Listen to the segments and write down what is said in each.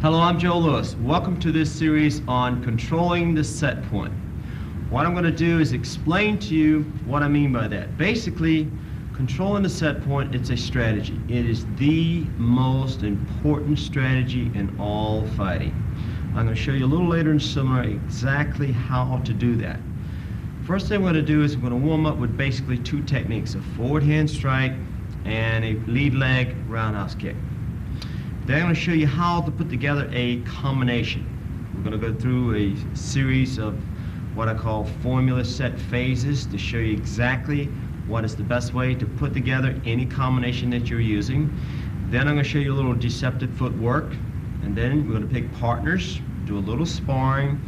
Hello, I'm Joe Lewis. Welcome to this series on controlling the set point. What I'm going to do is explain to you what I mean by that. Basically, controlling the set point, it's a strategy. It is the most important strategy in all fighting. I'm going to show you a little later in the seminar exactly how to do that. First thing I'm going to do is I'm going to warm up with basically two techniques, a forward hand strike and a lead leg roundhouse kick. Then I'm going to show you how to put together a combination. We're going to go through a series of what I call formula set phases to show you exactly what is the best way to put together any combination that you're using. Then I'm going to show you a little deceptive footwork, and then we're going to pick partners, do a little sparring,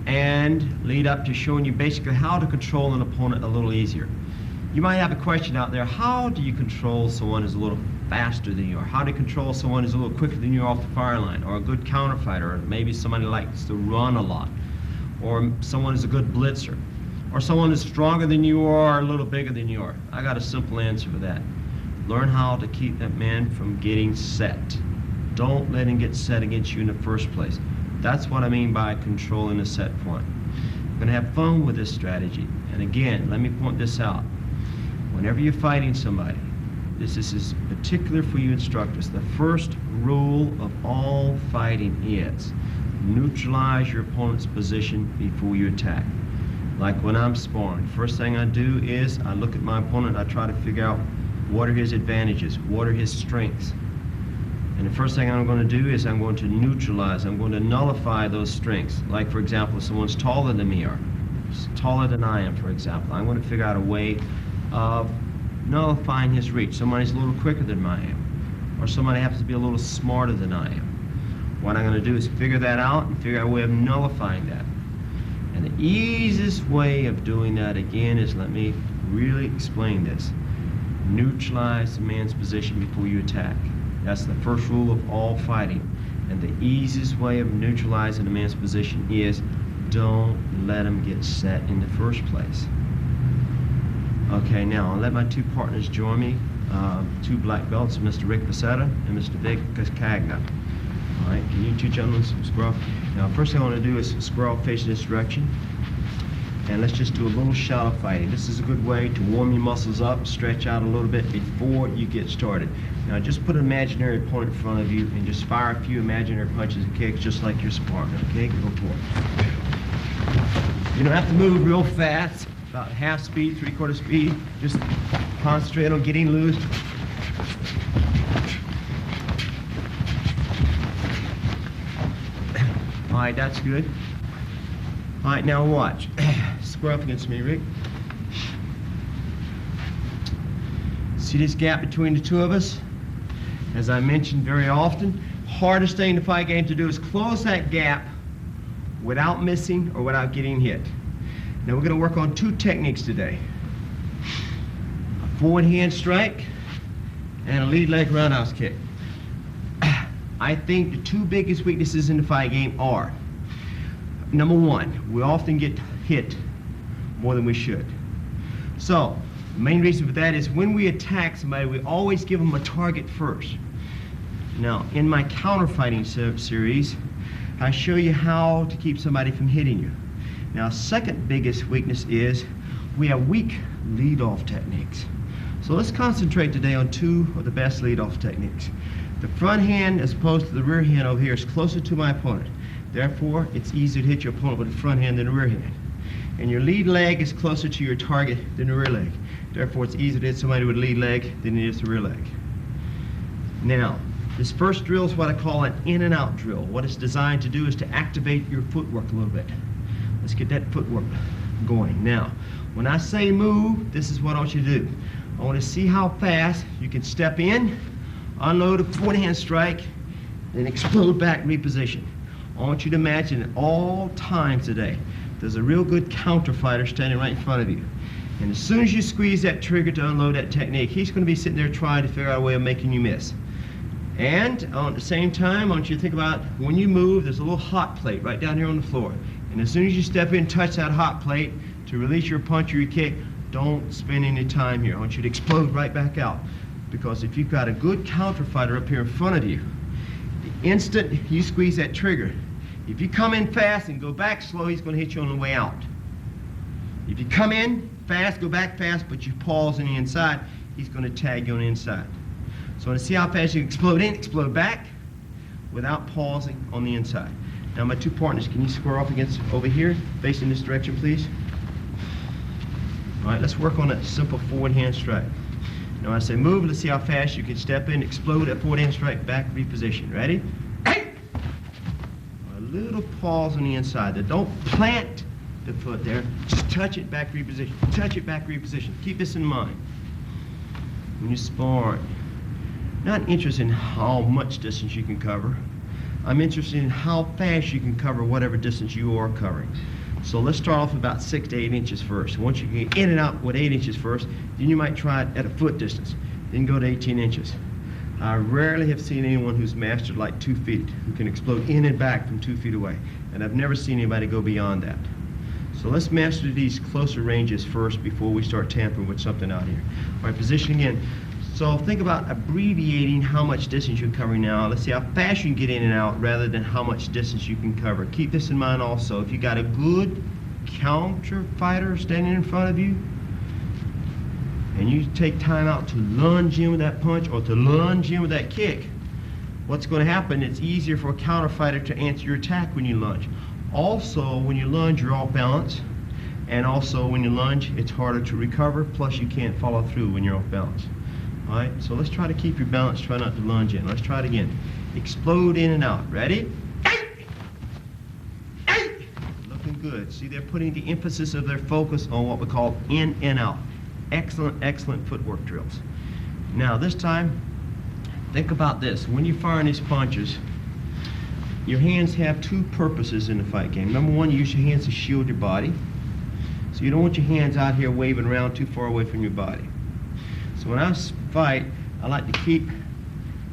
and lead up to showing you basically how to control an opponent a little easier. You might have a question out there, how do you control someone who's a little faster than you are? How do you control someone who's a little quicker than you off the fire line, or a good counter fighter, or maybe somebody likes to run a lot, or someone who's a good blitzer, or someone who's stronger than you are, or a little bigger than you are? I got a simple answer for that. Learn how to keep that man from getting set. Don't let him get set against you in the first place. That's what I mean by controlling the set point. You're going to have fun with this strategy. And again, let me point this out. Whenever you're fighting somebody, this is particular for you instructors, the first rule of all fighting is neutralize your opponent's position before you attack. Like when I'm sparring, first thing I do is I look at my opponent, I try to figure out what are his advantages, what are his strengths. And the first thing I'm going to do is I'm going to neutralize, I'm going to nullify those strengths. Like for example, if someone's taller than me or taller than I am, for example, I'm going to figure out a way of nullifying his reach. Somebody's a little quicker than I am, or somebody happens to be a little smarter than I am. What I'm going to do is figure that out and figure out a way of nullifying that. And the easiest way of doing that, again, is let me really explain this. Neutralize the man's position before you attack. That's the first rule of all fighting. And the easiest way of neutralizing a man's position is don't let him get set in the first place. Okay, now I'll let my two partners join me, two black belts, Mr. Rick Pacetta and Mr. Vic Cascagna. All right, can you two gentlemen square off? Now, first thing I want to do is square off facing this direction. And let's just do a little shallow fighting. This is a good way to warm your muscles up, stretch out a little bit before you get started. Now, just put an imaginary opponent in front of you and just fire a few imaginary punches and kicks just like you're sparring, okay? Go for it. You don't have to move real fast. About half speed, three-quarter speed. Just concentrate on getting loose. All right, that's good. All right, now watch. Square up against me, Rick. See this gap between the two of us? As I mentioned very often, hardest thing in the fight game to do is close that gap without missing or without getting hit. Now we're going to work on two techniques today. A forward hand strike and a lead leg roundhouse kick. I think the two biggest weaknesses in the fight game are, number one, we often get hit more than we should. So, the main reason for that is when we attack somebody, we always give them a target first. Now, in my counter-fighting series, I show you how to keep somebody from hitting you. Now, second biggest weakness is we have weak lead-off techniques. So let's concentrate today on two of the best lead-off techniques. The front hand as opposed to the rear hand over here is closer to my opponent. Therefore, it's easier to hit your opponent with the front hand than the rear hand. And your lead leg is closer to your target than the rear leg. Therefore, it's easier to hit somebody with the lead leg than it is the rear leg. Now, this first drill is what I call an in and out drill. What it's designed to do is to activate your footwork a little bit. Let's get that footwork going. Now, when I say move, this is what I want you to do. I want to see how fast you can step in, unload a forward hand strike, then explode back, reposition. I want you to imagine at all times today, there's a real good counter fighter standing right in front of you. And as soon as you squeeze that trigger to unload that technique, he's going to be sitting there trying to figure out a way of making you miss. And at the same time, I want you to think about when you move, there's a little hot plate right down here on the floor. And as soon as you step in, touch that hot plate to release your punch or your kick, don't spend any time here. I want you to explode right back out. Because if you've got a good counter fighter up here in front of you, The instant you squeeze that trigger, if you come in fast and go back slow, he's going to hit you on the way out. If you come in fast, go back fast, but you pause on the inside, he's going to tag you on the inside. So I want to see how fast you can explode in, explode back, without pausing on the inside. Now my two partners, can you square off against over here, facing this direction, please? All right, let's work on a simple forward hand strike. Now when I say move, let's see how fast you can step in, explode that forward hand strike, back, reposition. Ready? A little pause on the inside there. Don't plant the foot there. Just touch it, back, reposition. Touch it, back, reposition. Keep this in mind. When you spar, not interested in how much distance you can cover. I'm interested in how fast you can cover whatever distance you are covering. So let's start off about 6 to 8 inches first. Once you get in and out with 8 inches first, then you might try it at a foot distance. Then go to 18 inches. I rarely have seen anyone who's mastered like 2 feet, who can explode in and back from 2 feet away. And I've never seen anybody go beyond that. So let's master these closer ranges first before we start tampering with something out here. All right, position again. So think about abbreviating how much distance you're covering now. Let's see how fast you can get in and out rather than how much distance you can cover. Keep this in mind also. If you got a good counter fighter standing in front of you, and you take time out to lunge in with that punch or to lunge in with that kick, what's going to happen, it's easier for a counter fighter to answer your attack when you lunge. Also, when you lunge, you're off balance. And also, when you lunge, it's harder to recover, plus you can't follow through when you're off balance. All right, so let's try to keep your balance, try not to lunge in. Let's try it again. Explode in and out. Ready? Looking good. See, they're putting the emphasis of their focus on what we call in and out. Excellent, excellent footwork drills. Now, this time, think about this. When you're firing these punches, your hands have two purposes in the fight game. Number one, you use your hands to shield your body. So you don't want your hands out here waving around too far away from your body. So when I fight, I like to keep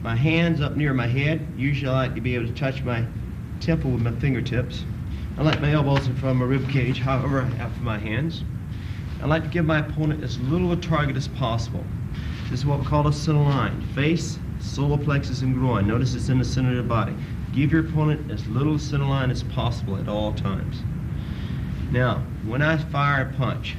my hands up near my head. Usually I like to be able to touch my temple with my fingertips. I like my elbows in front of my rib cage, however I have for my hands. I like to give my opponent as little a target as possible. This is what we call a center line. Face, solar plexus, and groin. Notice it's in the center of the body. Give your opponent as little center line as possible at all times. Now, when I fire a punch,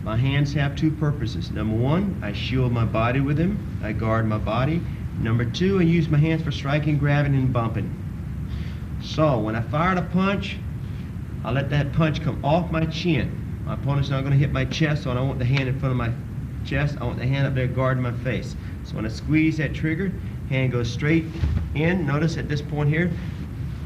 my hands have two purposes. Number one, I shield my body with them. I guard my body. Number two, I use my hands for striking, grabbing, and bumping. So when I fire a punch, I let that punch come off my chin. My opponent's not going to hit my chest, so I don't want the hand in front of my chest. I want the hand up there guarding my face. So when I squeeze that trigger, hand goes straight in. Notice at this point here,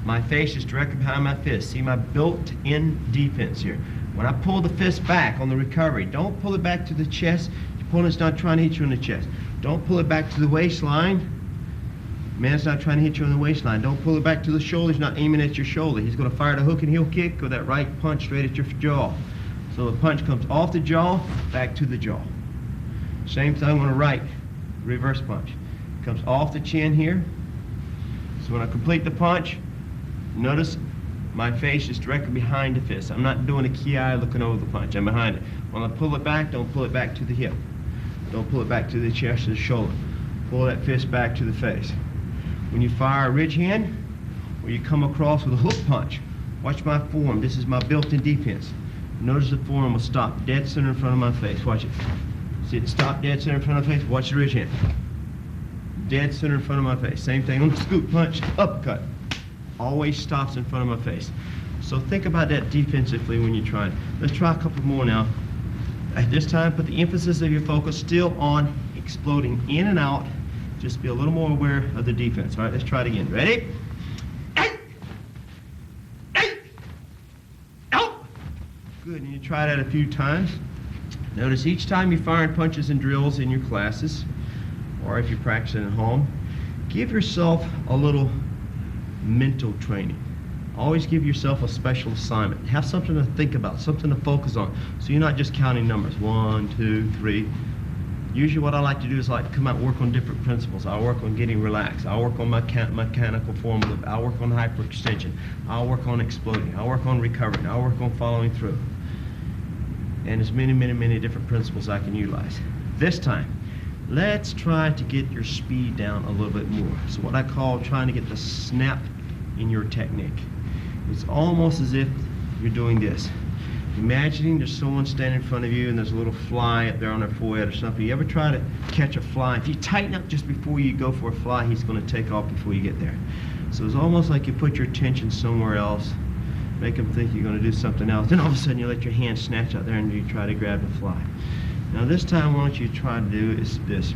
my face is directly behind my fist. See my built-in defense here. When I pull the fist back on the recovery, don't pull it back to the chest. Your opponent's not trying to hit you in the chest. Don't pull it back to the waistline. Man's not trying to hit you in the waistline. Don't pull it back to the shoulder. He's not aiming at your shoulder. He's going to fire the hook and heel kick or that right punch straight at your jaw. So the punch comes off the jaw, back to the jaw. Same thing on the right, reverse punch. Comes off the chin here. So when I complete the punch, notice my face is directly behind the fist. I'm not doing a key eye looking over the punch. I'm behind it. When I pull it back, don't pull it back to the hip. Don't pull it back to the chest or the shoulder. Pull that fist back to the face. When you fire a ridge hand, or you come across with a hook punch, watch my form. This is my built-in defense. Notice the form will stop dead center in front of my face. Watch it. See it stop dead center in front of my face? Watch the ridge hand. Dead center in front of my face. Same thing on the scoop punch, uppercut. Always stops in front of my face. So think about that defensively when you're trying. Let's try a couple more now. At this time, put the emphasis of your focus still on exploding in and out. Just be a little more aware of the defense. All right, let's try it again. Ready? Good, and you try that a few times. Notice each time you're firing punches and drills in your classes, or if you're practicing at home, give yourself a little mental training. Always give yourself a special assignment. Have something to think about, something to focus on. So you're not just counting numbers, 1, 2, 3. Usually what I like to do is like to come out and work on different principles. I'll work on getting relaxed. I'll work on my mechanical formula. I'll work on hyperextension. I'll work on exploding. I'll work on recovering. I'll work on following through. And there's many, many, many different principles I can utilize. This time, Let's try to get your speed down a little bit more. So what I call trying to get the snap in your technique. It's almost as if you're doing this. Imagining there's someone standing in front of you and there's a little fly up there on their forehead or something. You ever try to catch a fly? If you tighten up just before you go for a fly, he's going to take off before you get there. So it's almost like you put your attention somewhere else, make him think you're going to do something else, then all of a sudden you let your hand snatch out there and you try to grab the fly. Now this time what you try to do is this.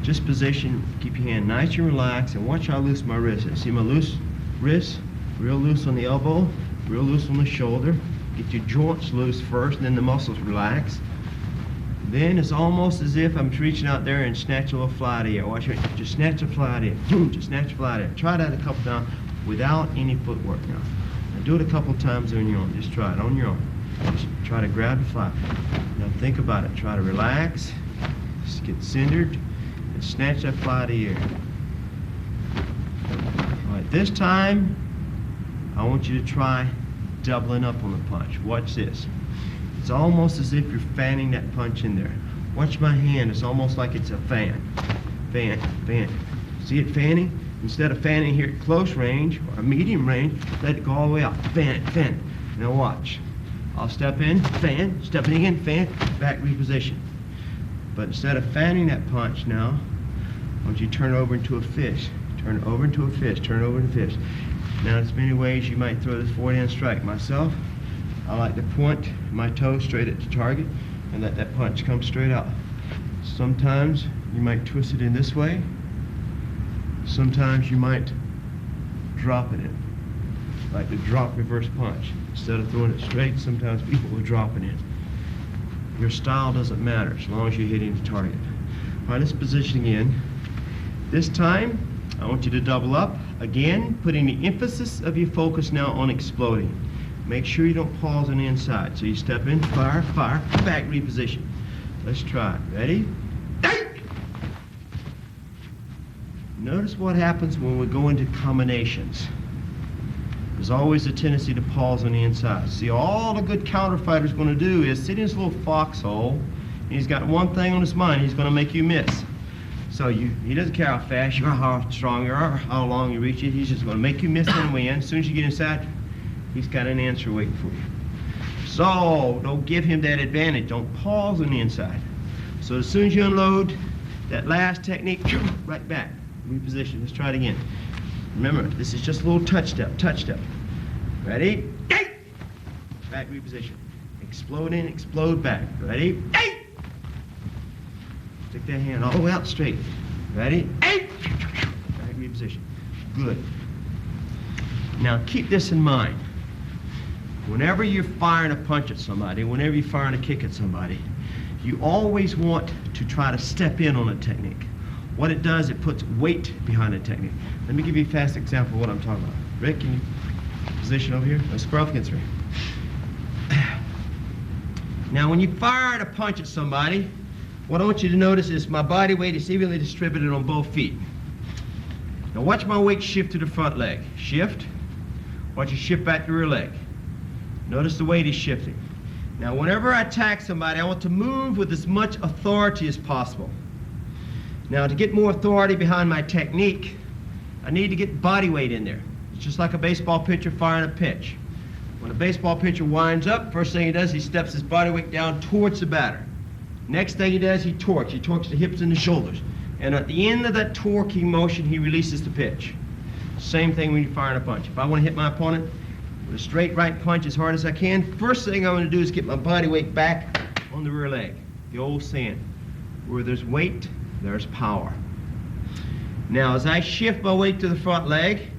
Just position, keep your hand nice and relaxed, and watch how loose my wrist is. See my loose wrist? Real loose on the elbow, real loose on the shoulder. Get your joints loose first, and then the muscles relax. Then it's almost as if I'm reaching out there and snatch a little fly out of here. Watch it. Just snatch a fly out of here. Boom, just snatch a fly out of here. Try that a couple times without any footwork now. Now do it a couple times on your own. Just try it on your own. Just try to grab the fly. Now think about it. Try to relax. Just get centered and snatch that fly out of here. All right, this time I want you to try doubling up on the punch. Watch this. It's almost as if you're fanning that punch in there. Watch my hand. It's almost like it's a fan. Fan, fan. See it fanning? Instead of fanning here at close range or medium range, let it go all the way out. Fan it, fan it. Now watch. I'll step in, fan, step in again, fan, back reposition. But instead of fanning that punch now, I want you to turn it over into a fist. Turn it over into a fist. Turn it over into a fist. Now, there's many ways you might throw this forehand strike. Myself, I like to point my toe straight at the target and let that punch come straight out. Sometimes you might twist it in this way. Sometimes you might drop it in, like the drop reverse punch. Instead of throwing it straight, sometimes people will drop it in. Your style doesn't matter as long as you're hitting the target. All right, let's position again. This time, I want you to double up. Again, putting the emphasis of your focus now on exploding. Make sure you don't pause on the inside. So you step in, fire, fire, back, reposition. Let's try it. Ready? Notice what happens when we go into combinations. There's always a tendency to pause on the inside. See, all the good counter fighter's going to do is sit in his little foxhole, and he's got one thing on his mind. He's going to make you miss. So he doesn't care how fast you are, how strong you are, how long you reach it. He's just going to make you miss and win. As soon as you get inside, he's got an answer waiting for you. So don't give him that advantage. Don't pause on the inside. So as soon as you unload that last technique, right back, reposition. Let's try it again. Remember, this is just a little touch step, touch step. Ready? Back, reposition. Explode in, explode back. Ready? Stick that hand all the way out straight. Ready? Back, reposition. Good. Now keep this in mind. Whenever you're firing a punch at somebody, whenever you're firing a kick at somebody, you always want to try to step in on a technique. What it does, it puts weight behind a technique. Let me give you a fast example of what I'm talking about. Rick, can you position over here? Let's square off against me. Now, when you fire a punch at somebody, what I want you to notice is my body weight is evenly distributed on both feet. Now watch my weight shift to the front leg. Shift. Watch it shift back to the rear leg. Notice the weight is shifting. Now whenever I attack somebody, I want to move with as much authority as possible. Now to get more authority behind my technique, I need to get body weight in there. It's just like a baseball pitcher firing a pitch. When a baseball pitcher winds up, first thing he does, he steps his body weight down towards the batter. Next thing he does, he torques. He torques the hips and the shoulders. And at the end of that torquing motion, he releases the pitch. Same thing when you're firing a punch. If I want to hit my opponent with a straight right punch as hard as I can, first thing I'm going to do is get my body weight back on the rear leg. The old saying, where there's weight, there's power. Now, as I shift my weight to the front leg,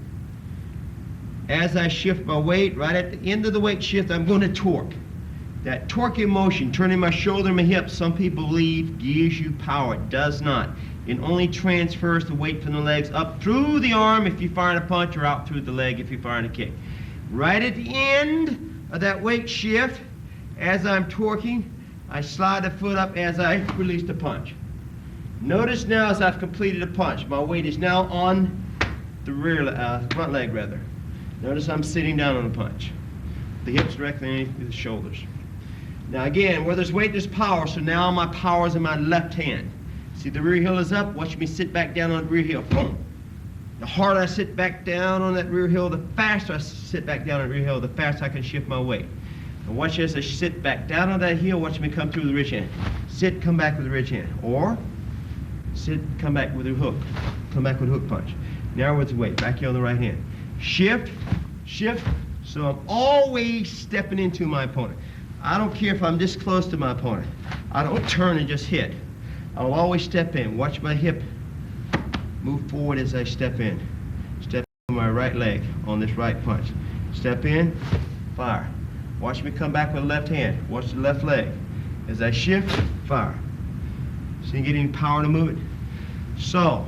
as I shift my weight, right at the end of the weight shift, I'm going to torque. That torquing motion, turning my shoulder and my hips, some people believe gives you power. It does not. It only transfers the weight from the legs up through the arm if you're firing a punch, or out through the leg if you're firing a kick. Right at the end of that weight shift, as I'm torquing, I slide the foot up as I release the punch. Notice now as I've completed a punch, my weight is now on the front leg rather. Notice I'm sitting down on the punch. The hips directly underneath the shoulders. Now again, where there's weight, there's power, so now my power is in my left hand. See, the rear heel is up. Watch me sit back down on the rear heel. Boom. The harder I sit back down on that rear heel, the faster I sit back down on the rear heel, the faster I can shift my weight. And watch as I sit back down on that heel, watch me come through with the ridge hand. Sit, come back with the ridge hand. Or sit, come back with a hook. Come back with a hook punch. Now with the weight, back here on the right hand. Shift, shift. So I'm always stepping into my opponent. I don't care if I'm this close to my opponent. I don't turn and just hit. I will always step in. Watch my hip move forward as I step in. Step in my right leg on this right punch. Step in, fire. Watch me come back with the left hand. Watch the left leg. As I shift, fire. So you get any power to move it. So,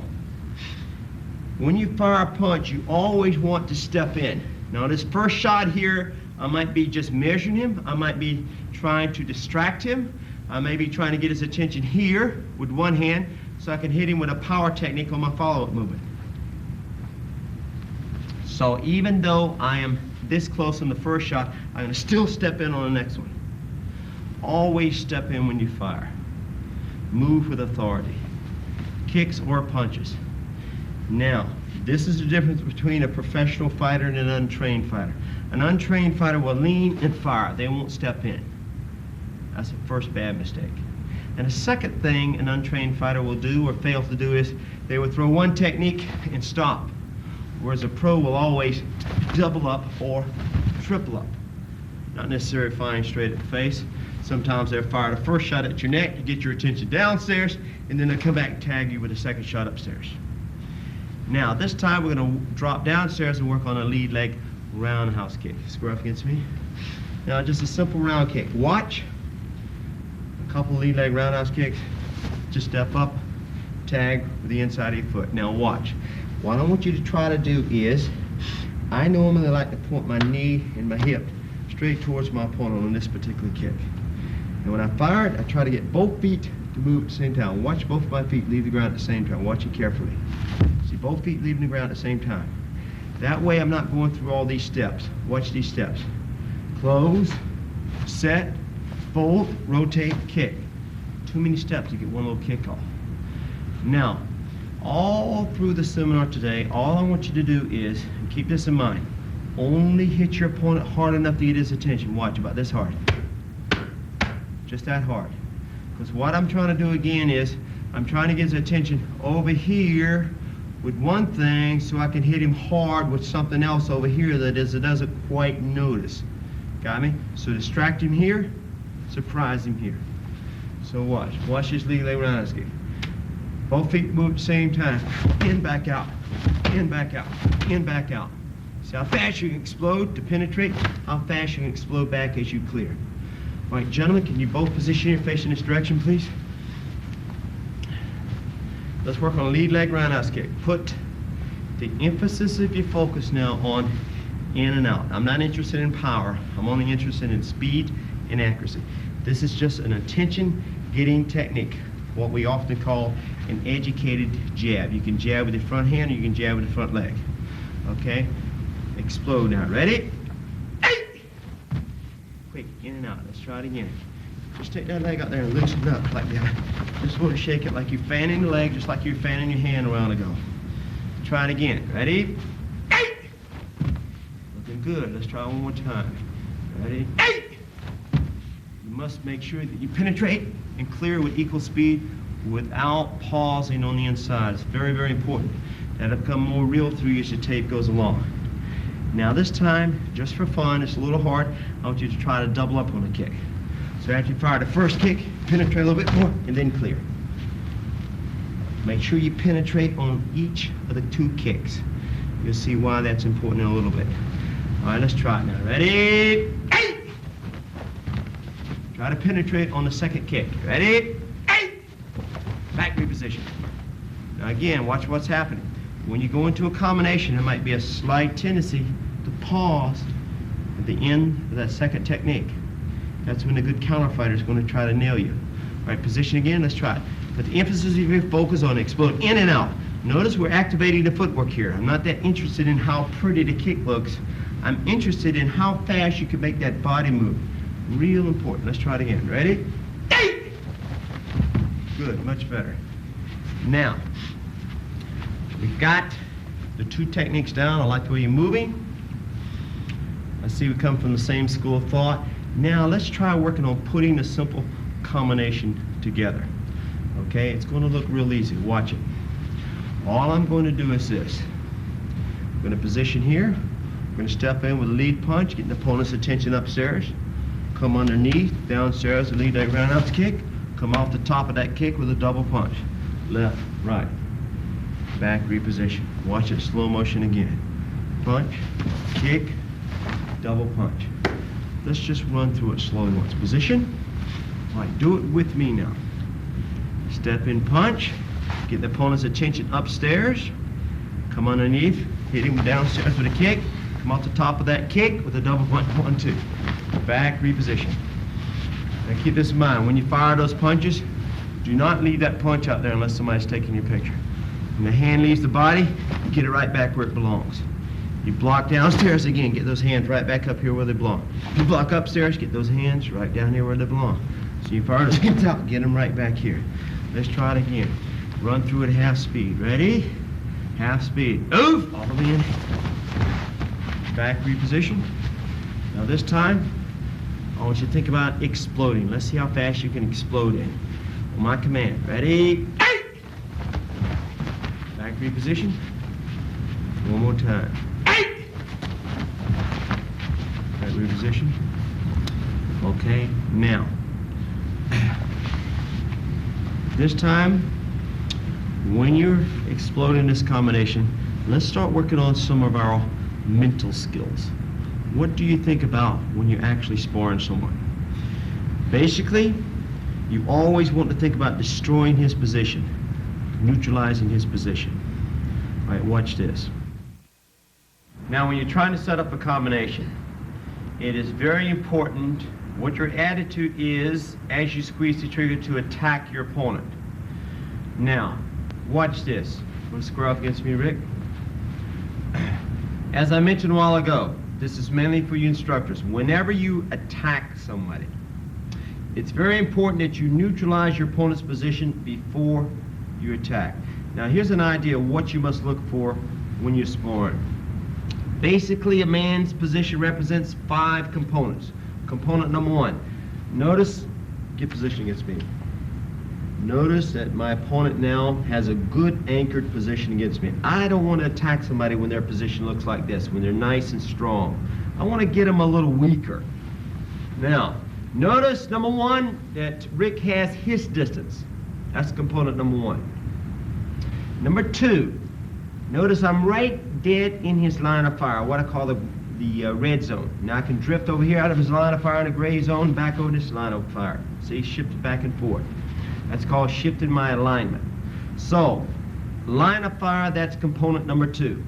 when you fire a punch, you always want to step in. Now this first shot here, I might be just measuring him. I might be trying to distract him. I may be trying to get his attention here with one hand so I can hit him with a power technique on my follow-up movement. So even though I am this close on the first shot, I'm going to still step in on the next one. Always step in when you fire. Move with authority. Kicks or punches. Now, this is the difference between a professional fighter and an untrained fighter. An untrained fighter will lean and fire. They won't step in. That's the first bad mistake. And the second thing an untrained fighter will do or fail to do is they will throw one technique and stop. Whereas a pro will always double up or triple up. Not necessarily firing straight at the face. Sometimes they'll fire the first shot at your neck to get your attention downstairs, and then they'll come back and tag you with a second shot upstairs. Now, this time we're going to drop downstairs and work on a lead leg roundhouse kick. Square up against me. Now, just a simple round kick. Watch. A couple lead leg roundhouse kicks. Just step up, tag with the inside of your foot. Now, watch. What I want you to try to do is, I normally like to point my knee and my hip straight towards my opponent on this particular kick. And when I fire it, I try to get both feet to move at the same time. Watch both of my feet leave the ground at the same time. Watch it carefully. See both feet leaving the ground at the same time. That way I'm not going through all these steps. Watch these steps. Close, set, fold, rotate, kick. Too many steps to get one little kick off. Now, all through the seminar today, all I want you to do is, and keep this in mind, only hit your opponent hard enough to get his attention. Watch, about this hard. Just that hard. Because what I'm trying to do again is, I'm trying to get his attention over here with one thing so I can hit him hard with something else over here that it doesn't quite notice. Got me? So distract him here, surprise him here. So watch. Watch this lead leg roundhouse kick. Both feet move at the same time. In, back out. In, back out. In, back out. See how fast you can explode to penetrate, how fast you can explode back as you clear. All right, gentlemen, can you both position your face in this direction, please? Let's work on a lead leg roundhouse kick. Put the emphasis of your focus now on in and out. I'm not interested in power. I'm only interested in speed and accuracy. This is just an attention-getting technique, what we often call an educated jab. You can jab with your front hand or you can jab with the front leg. Okay? Explode now. Ready? Hey! Quick, in and out. Let's try it again. Just take that leg out there and loosen it up like that. Just want to shake it like you're fanning the leg, just like you were fanning your hand a while ago. Try it again. Ready? Hey! Looking good. Let's try one more time. Ready? Hey! You must make sure that you penetrate and clear with equal speed without pausing on the inside. It's very, very important. That'll become more real through you as your tape goes along. Now this time, just for fun, it's a little hard, I want you to try to double up on a kick. So after you fire the first kick, penetrate a little bit more, and then clear. Make sure you penetrate on each of the two kicks. You'll see why that's important in a little bit. All right, let's try it now. Ready? Hey! Try to penetrate on the second kick. Ready? Hey! Back reposition. Now again, watch what's happening. When you go into a combination, there might be a slight tendency to pause at the end of that second technique. That's when a good counter fighter is going to try to nail you. All right, position again, let's try it. But the emphasis of your focus on explode in and out. Notice we're activating the footwork here. I'm not that interested in how pretty the kick looks. I'm interested in how fast you can make that body move. Real important. Let's try it again. Ready? Hey! Good, much better. Now, we've got the two techniques down. I like the way you're moving. I see we come from the same school of thought. Now let's try working on putting a simple combination together. Okay, it's going to look real easy. Watch it. All I'm going to do is this. I'm going to position here. I'm going to step in with a lead punch, get the opponent's attention upstairs. Come underneath, downstairs, and lead that roundhouse kick. Come off the top of that kick with a double punch. Left, right, back, reposition. Watch it slow motion again. Punch, kick, double punch. Let's just run through it slowly once. Position. All right, do it with me now. Step in, punch. Get the opponent's attention upstairs. Come underneath. Hit him downstairs with a kick. Come off the top of that kick with a double punch. 1, 2. Back, reposition. Now keep this in mind. When you fire those punches, do not leave that punch out there unless somebody's taking your picture. When the hand leaves the body, get it right back where it belongs. You block downstairs again, get those hands right back up here where they belong. You block upstairs, get those hands right down here where they belong. So you fire those hands out, get them right back here. Let's try it again. Run through at half speed. Ready? Half speed. Move! All the way in. Back, reposition. Now this time, I want you to think about exploding. Let's see how fast you can explode in. On my command. Ready? Hey! Back, reposition. One more time. Hey! Back, reposition. Okay, now. This time, when you're exploding this combination, let's start working on some of our mental skills. What do you think about when you're actually sparring someone? Basically, you always want to think about destroying his position, neutralizing his position. All right, watch this. Now, when you're trying to set up a combination, it is very important what your attitude is as you squeeze the trigger to attack your opponent. Now, watch this. Want to square up against me, Rick? As I mentioned a while ago, this is mainly for you instructors. Whenever you attack somebody, it's very important that you neutralize your opponent's position before you attack. Now, here's an idea of what you must look for when you're sparring. Basically, a man's position represents 5 components. Component number 1, notice, get position against me. Notice that my opponent now has a good anchored position against me. I don't want to attack somebody when their position looks like this, when they're nice and strong. I want to get them a little weaker. Now, notice, number 1, that Rick has his distance. That's component number 1. Number 2, notice I'm right dead in his line of fire, what I call the red zone. Now I can drift over here out of his line of fire in a gray zone, back over this line of fire. See, shifted back and forth. That's called shifting my alignment. So, line of fire, that's component number 2.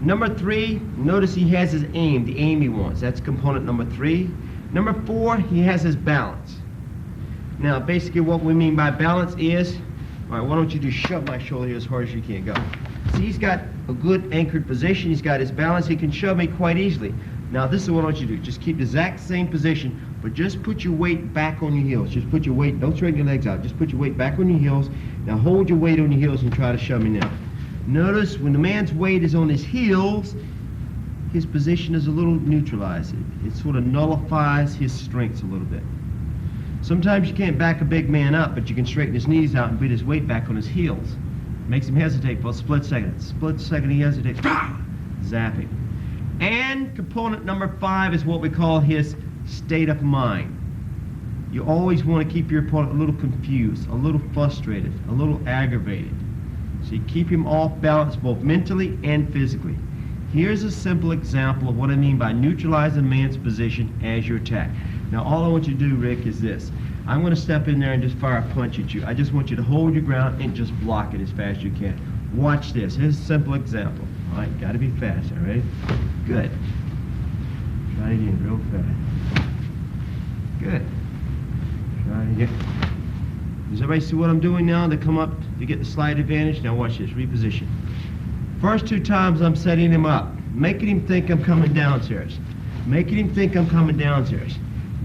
Number 3, notice he has his aim, the aim he wants. That's component number 3. Number 4, he has his balance. Now, basically what we mean by balance is, all right, why don't you just shove my shoulder here as hard as you can, go. See, he's got a good anchored position, he's got his balance, he can shove me quite easily. Now, this is what I want you to do. Just keep the exact same position, but just put your weight back on your heels. Just put your weight, don't straighten your legs out, just put your weight back on your heels. Now hold your weight on your heels and try to shove me now. Notice when the man's weight is on his heels, his position is a little neutralized. It sort of nullifies his strengths a little bit. Sometimes you can't back a big man up, but you can straighten his knees out and put his weight back on his heels. Makes him hesitate for a split second. Split second he hesitates, zapping. And component number 5 is what we call his state of mind. You always want to keep your opponent a little confused, a little frustrated, a little aggravated. So you keep him off balance both mentally and physically. Here's a simple example of what I mean by neutralizing a man's position as you attack. Now all I want you to do, Rick, is this. I'm going to step in there and just fire a punch at you. I just want you to hold your ground and just block it as fast as you can. Watch this. Here's a simple example. All right, got to be fast. All right? Good. Try it again real fast. Good. Try it again. Does everybody see what I'm doing now? They come up to get the slight advantage. Now watch this. Reposition. First 2 times I'm setting him up, making him think I'm coming downstairs. Making him think I'm coming downstairs.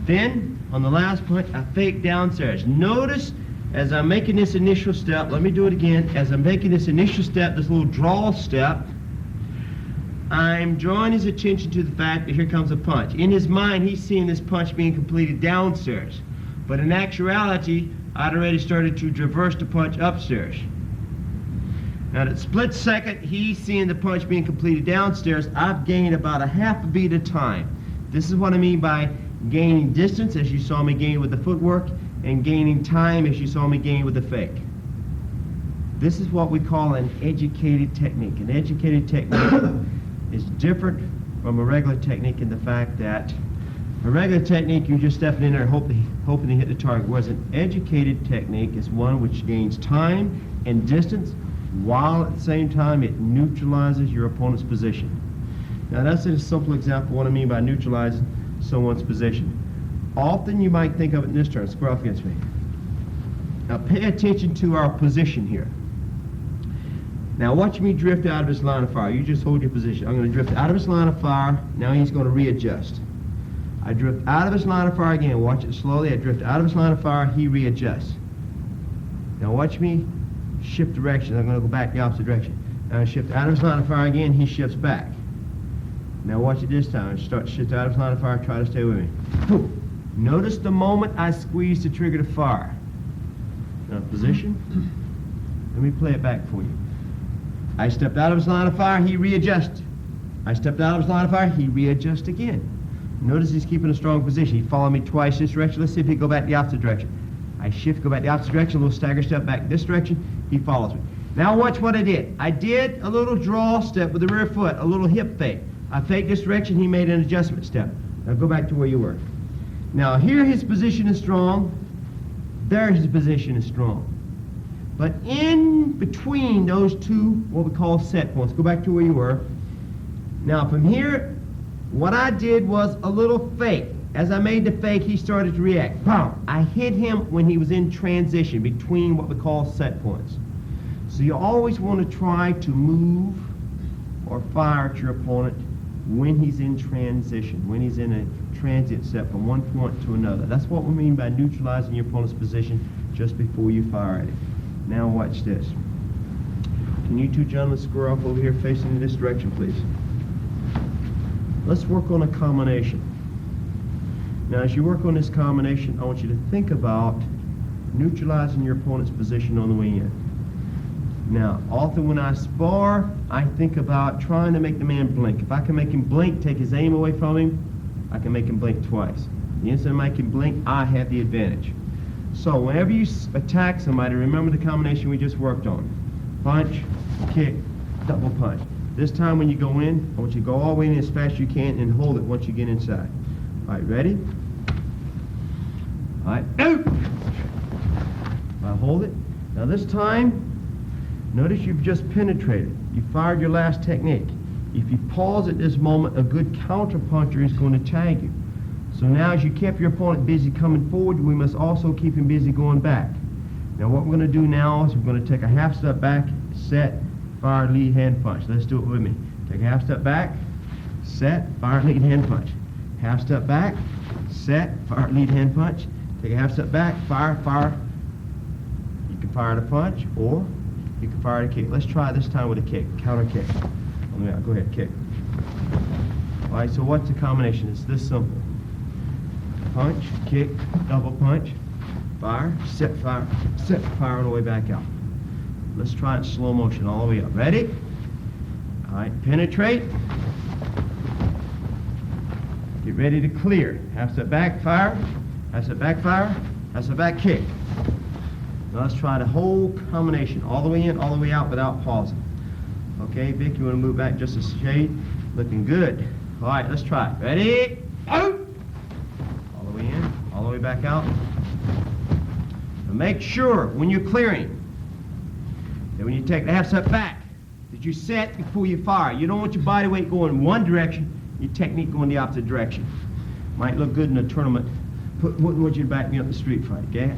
Then, on the last punch, I fake downstairs. Notice as I'm making this initial step, let me do it again. As I'm making this initial step, this little draw step, I'm drawing his attention to the fact that here comes a punch. In his mind, he's seeing this punch being completed downstairs. But in actuality, I'd already started to traverse the punch upstairs. Now, at a split second, he's seeing the punch being completed downstairs. I've gained about a half a beat of time. This is what I mean by gaining distance, as you saw me gain with the footwork, and gaining time, as you saw me gain with the fake. This is what we call an educated technique. An educated technique is different from a regular technique in the fact that a regular technique, you're just stepping in there hoping to hit the target, whereas an educated technique is one which gains time and distance while at the same time it neutralizes your opponent's position. Now that's a simple example of what I mean by neutralizing someone's position. Often you might think of it in this term, square off against me. Now pay attention to our position here. Now watch me drift out of his line of fire. You just hold your position. I'm going to drift out of his line of fire. Now he's going to readjust. I drift out of his line of fire again. Watch it slowly. I drift out of his line of fire. He readjusts. Now watch me shift direction. I'm going to go back the opposite direction. Now I shift out of his line of fire again. He shifts back. Now watch it this time. I start to shift out of his line of fire. Try to stay with me. Notice the moment I squeeze the trigger to fire. Now position. Let me play it back for you. I stepped out of his line of fire, he readjusted. I stepped out of his line of fire, he readjusts again. Notice he's keeping a strong position. He followed me twice this direction. Let's see if he can go back the opposite direction. I shift, go back the opposite direction, a little stagger step back this direction. He follows me. Now watch what I did. I did a little draw step with the rear foot, a little hip fake. I faked this direction, he made an adjustment step. Now go back to where you were. Now here his position is strong, there his position is strong. But in between those two, what we call set points, go back to where you were. Now from here, what I did was a little fake. As I made the fake, he started to react. Boom! I hit him when he was in transition between what we call set points. So you always want to try to move or fire at your opponent when he's in transition, when he's in a transient step from one point to another. That's what we mean by neutralizing your opponent's position just before you fire at it. Now watch this. Can you two gentlemen square off over here facing in this direction, please? Let's work on a combination. Now as you work on this combination, I want you to think about neutralizing your opponent's position on the way in. Now, often when I spar, I think about trying to make the man blink. If I can make him blink, take his aim away from him, I can make him blink twice. The instant I make him blink, I have the advantage. So whenever you attack somebody, remember the combination we just worked on. Punch, kick, double punch. This time when you go in, I want you to go all the way in as fast as you can and hold it once you get inside. All right, ready? All right, out! I hold it. Now this time, notice you've just penetrated. You fired your last technique. If you pause at this moment, a good counterpuncher is going to tag you. So now as you kept your opponent busy coming forward, we must also keep him busy going back. Now what we're going to do now is we're going to take a half step back, set, fire, lead, hand punch. Let's do it with me. Take a half step back, set, fire, lead, hand punch. Half step back, set, fire, lead, hand punch. Take a half step back, fire, fire. You can fire the punch or you can fire the kick. Let's try this time with a kick, counter kick. Go ahead, kick. All right, so what's the combination? It's this simple. Punch, kick, double punch, fire, fire on the way back out. Let's try it in slow motion all the way up. Ready? All right, penetrate. Get ready to clear. Half step back, fire. Half step back, fire. Half step back, kick. Now let's try the whole combination, all the way in, all the way out without pausing. Okay, Vic, you want to move back just a shade? Looking good. All right, let's try it. Ready? Out! All the way in, all the way back out. Now make sure when you're clearing that when you take the half step back, that you set before you fire. You don't want your body weight going one direction, your technique going the opposite direction. Might look good in a tournament. Wouldn't want you to back me up in the street fight, okay?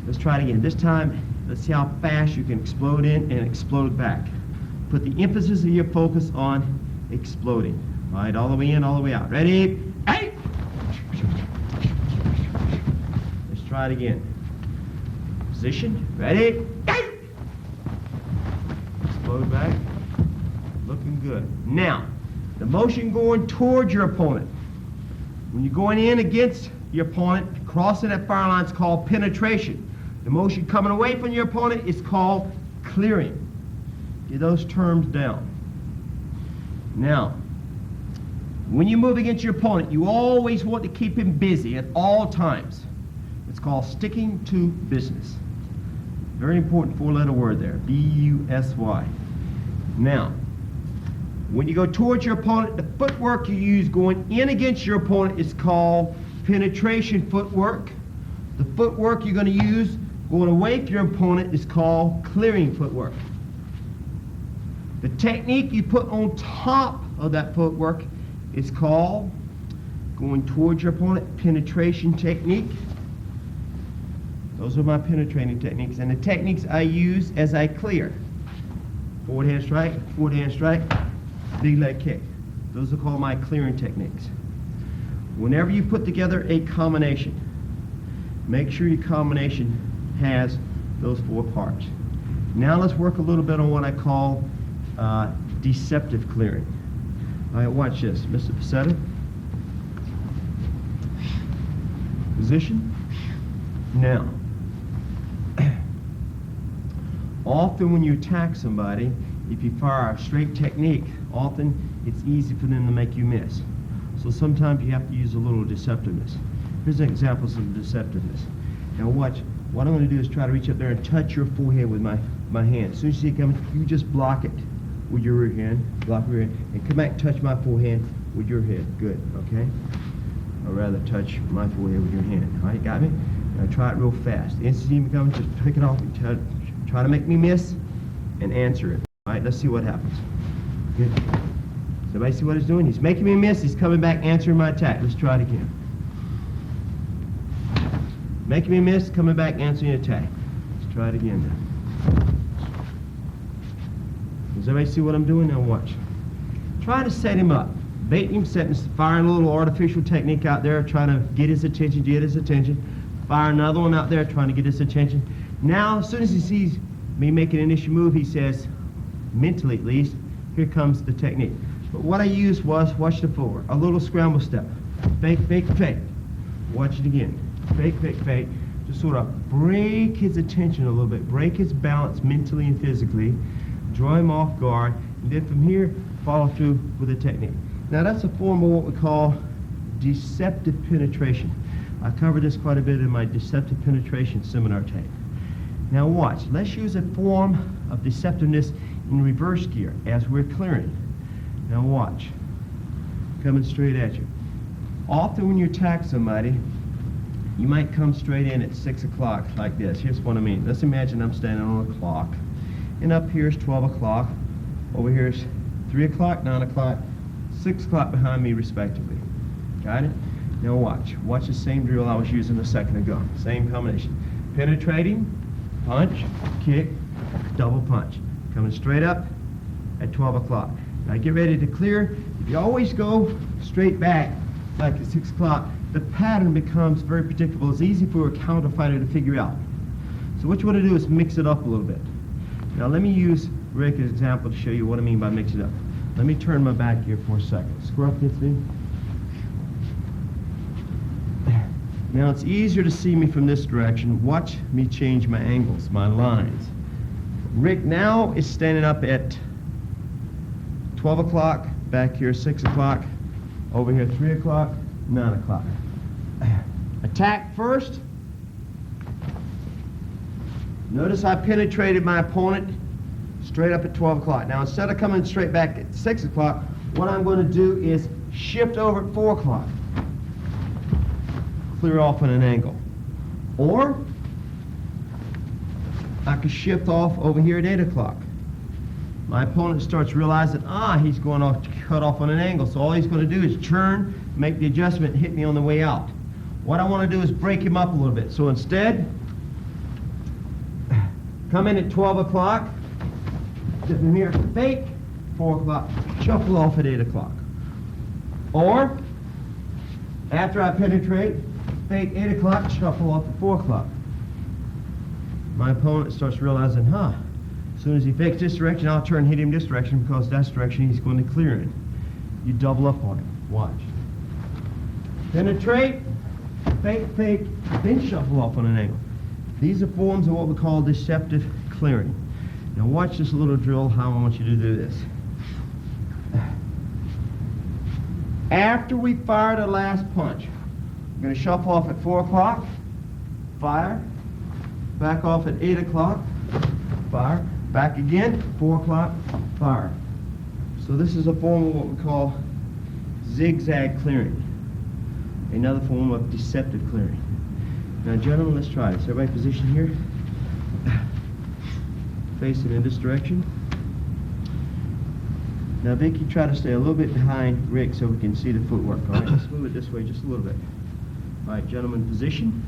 Let's try it again. This time, let's see how fast you can explode in and explode back. Put the emphasis of your focus on exploding. All right, all the way in, all the way out. Ready? Hey! Let's try it again. Position, ready, slow back, looking good. Now, the motion going towards your opponent. When you're going in against your opponent, crossing that fire line is called penetration. The motion coming away from your opponent is called clearing. Get those terms down. Now, when you move against your opponent, you always want to keep him busy at all times. It's called sticking to business. Very important four-letter word there, B-U-S-Y. Now, when you go towards your opponent, the footwork you use going in against your opponent is called penetration footwork. The footwork you're going to use going away from your opponent is called clearing footwork. The technique you put on top of that footwork is called, going towards your opponent, penetration technique. Those are my penetrating techniques. And the techniques I use as I clear. Forward hand strike, big leg kick. Those are called my clearing techniques. Whenever you put together a combination, make sure your combination has those four parts. Now let's work a little bit on what I call deceptive clearing. All right, watch this. Mr. Deceptive. Position. Now, often when you attack somebody, if you fire a straight technique, often it's easy for them to make you miss. So sometimes you have to use a little deceptiveness. Here's an example of some deceptiveness. Now watch, what I'm going to do is try to reach up there and touch your forehead with my hand. As soon as you see it coming, you just block it with your rear hand, block your hand, and come back and touch my forehead with your head. Good, okay? Or rather touch my forehead with your hand. All right, got me? Now try it real fast. Instantly you come, just pick it off and try to make me miss and answer it. All right, let's see what happens. Good. Somebody see what he's doing? He's making me miss. He's coming back, answering my attack. Let's try it again. Making me miss, coming back, answering attack. Let's try it again now. Does everybody see what I'm doing? Now watch. Try to set him up. Bait him, set him, firing a little artificial technique out there, trying to get his attention, Fire another one out there, trying to get his attention. Now, as soon as he sees me making an initial move, he says, mentally at least, here comes the technique. But what I used was, watch the forward, a little scramble step. Fake, fake, fake. Watch it again. Fake, fake, fake. Just sort of break his attention a little bit, break his balance mentally and physically, draw him off guard, and then from here, follow through with a technique. Now that's a form of what we call deceptive penetration. I covered this quite a bit in my deceptive penetration seminar tape. Now watch, let's use a form of deceptiveness in reverse gear as we're clearing. Now watch, coming straight at you. Often when you attack somebody, you might come straight in at 6 o'clock like this. Here's what I mean. Let's imagine I'm standing on a clock, and up here's 12 o'clock, over here's 3 o'clock, 9 o'clock, 6 o'clock behind me respectively. Got it? Now watch. Watch the same drill I was using a second ago. Same combination. Penetrating, punch, kick, double punch. Coming straight up at 12 o'clock. Now get ready to clear. If you always go straight back like at 6 o'clock, the pattern becomes very predictable. It's easy for a counterfighter to figure out. So what you want to do is mix it up a little bit. Now let me use Rick as an example to show you what I mean by mix it up. Let me turn my back here for a second. Square up against me. Now it's easier to see me from this direction. Watch me change my angles, my lines. Rick now is standing up at 12 o'clock, back here 6 o'clock, over here 3 o'clock, 9 o'clock. Attack first. Notice I penetrated my opponent straight up at 12 o'clock. Now instead of coming straight back at 6 o'clock, what I'm going to do is shift over at 4 o'clock. Clear off on an angle. Or I could shift off over here at 8 o'clock. My opponent starts realizing, he's going off to cut off on an angle. So all he's going to do is turn, make the adjustment, and hit me on the way out. What I want to do is break him up a little bit. So instead, come in at 12 o'clock, sit in here, fake, 4 o'clock, shuffle off at 8 o'clock. Or, after I penetrate, fake 8 o'clock, shuffle off at 4 o'clock. my opponent starts realizing, as soon as he fakes this direction, I'll turn and hit him this direction because that's the direction he's going to clear in. You double up on him. Watch. Penetrate, fake, fake, then shuffle off on an angle. These are forms of what we call deceptive clearing. Now watch this little drill, how I want you to do this. After we fire the last punch, we're going to shuffle off at 4 o'clock, fire, back off at 8 o'clock, fire, back again, 4 o'clock, fire. So this is a form of what we call zigzag clearing, another form of deceptive clearing. Now gentlemen, let's try this. Everybody position here, facing in this direction. Now Vicky, try to stay a little bit behind Rick so we can see the footwork. All right, let's move it this way just a little bit. All right, gentlemen, position.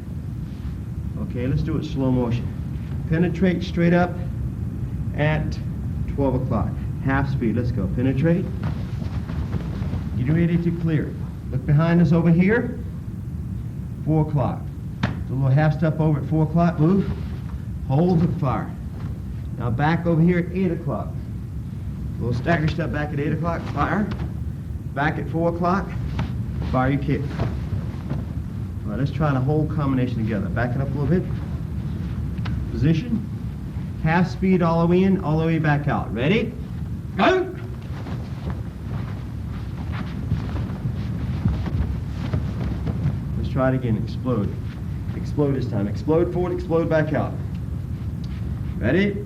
Okay, let's do it slow motion. Penetrate straight up at 12 o'clock. Half speed, let's go. Penetrate. Get ready to clear. Look behind us over here. 4 o'clock. A little half step over at 4 o'clock, move. Hold and fire. Now back over here at 8 o'clock. A little stagger step back at 8 o'clock, fire. Back at 4 o'clock, fire your kick. All right, let's try the whole combination together. Back it up a little bit. Position. Half speed all the way in, all the way back out. Ready? Go! Let's try it again. Explode. Explode this time. Explode forward, explode back out. Ready?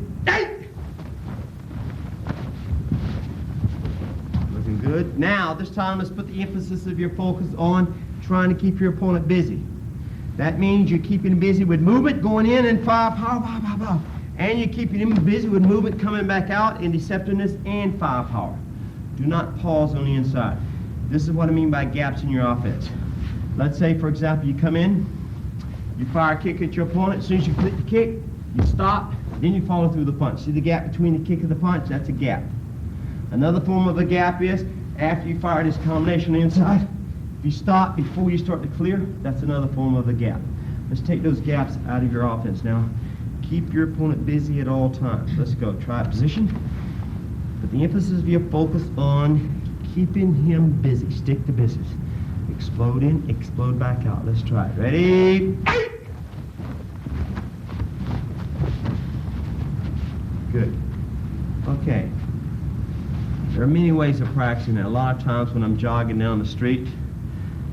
Looking good. Now, this time, let's put the emphasis of your focus on trying to keep your opponent busy. That means you're keeping him busy with movement, going in and fire, power, power, power, power. And you're keeping him busy with movement, coming back out, in deceptiveness and firepower. Do not pause on the inside. This is what I mean by gaps in your offense. Let's say, for example, you come in, you fire a kick at your opponent. As soon as you click the kick, you stop, then you follow through the punch. See the gap between the kick and the punch? That's a gap. Another form of a gap is, after you fire this combination on the inside, if you stop before you start to clear, that's another form of a gap. Let's take those gaps out of your offense now. Keep your opponent busy at all times. Let's go. Try position. Put the emphasis of your focus on keeping him busy. Stick to business. Explode in, explode back out. Let's try it. Ready? Good. Okay. There are many ways of practicing it. A lot of times when I'm jogging down the street,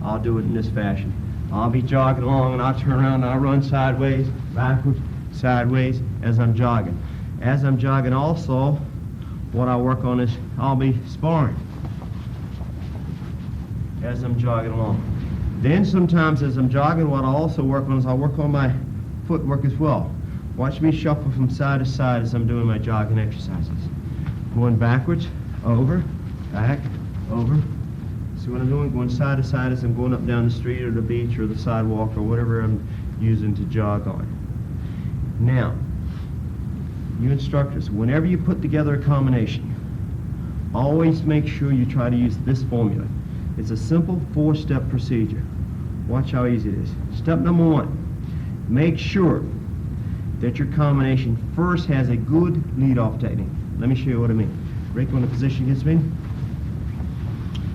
I'll do it in this fashion. I'll be jogging along and I'll turn around and I'll run sideways, backwards, sideways as I'm jogging. As I'm jogging also, what I work on is I'll be sparring as I'm jogging along. Then sometimes as I'm jogging, what I'll also work on is I'll work on my footwork as well. Watch me shuffle from side to side as I'm doing my jogging exercises. Going backwards, over, back, over. See what I'm doing? Going side to side as I'm going up down the street or the beach or the sidewalk or whatever I'm using to jog on. Now, you instructors, whenever you put together a combination, always make sure you try to use this formula. It's a simple 4-step procedure. Watch how easy it is. Step number 1, make sure that your combination first has a good lead-off technique. Let me show you what I mean. Rick, when the position gets me.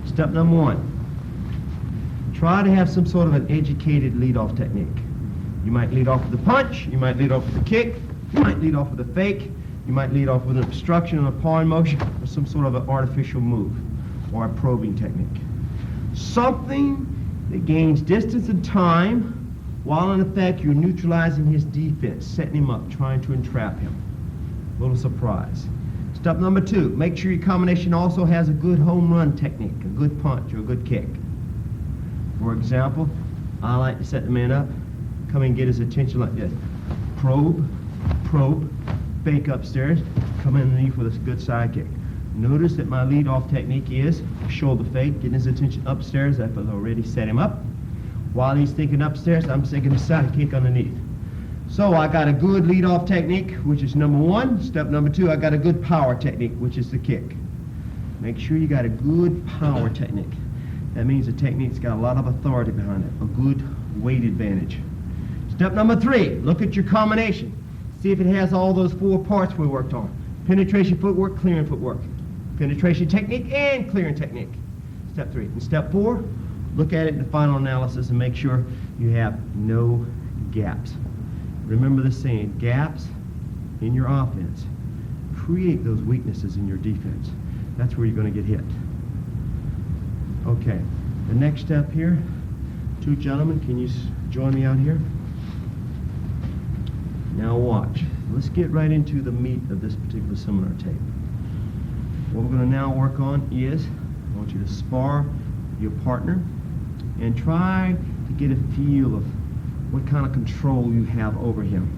Step number 1, try to have some sort of an educated lead-off technique. You might lead off with a punch, you might lead off with a kick, you might lead off with a fake, you might lead off with an obstruction or a pawing motion, or some sort of an artificial move, or a probing technique. Something that gains distance and time, while in effect you're neutralizing his defense, setting him up, trying to entrap him. A little surprise. Step number 2, make sure your combination also has a good home run technique, a good punch or a good kick. For example, I like to set the man up, come and get his attention like this. Probe, fake upstairs, come underneath with a good side kick. Notice that my lead-off technique is shoulder fake, getting his attention upstairs. I've already set him up. While he's thinking upstairs, I'm thinking a side kick underneath. So I got a good lead-off technique, which is number 1. Step number 2, I got a good power technique, which is the kick. Make sure you got a good power technique. That means the technique's got a lot of authority behind it, a good weight advantage. Step number 3, look at your combination. See if it has all those 4 parts we worked on. Penetration footwork, clearing footwork. Penetration technique and clearing technique. Step 3. And step 4, look at it in the final analysis and make sure you have no gaps. Remember the saying, gaps in your offense create those weaknesses in your defense. That's where you're going to get hit. Okay, the next step here, 2 gentlemen, can you join me out here? Now watch. Let's get right into the meat of this particular seminar tape. What we're going to now work on is, I want you to spar your partner and try to get a feel of what kind of control you have over him.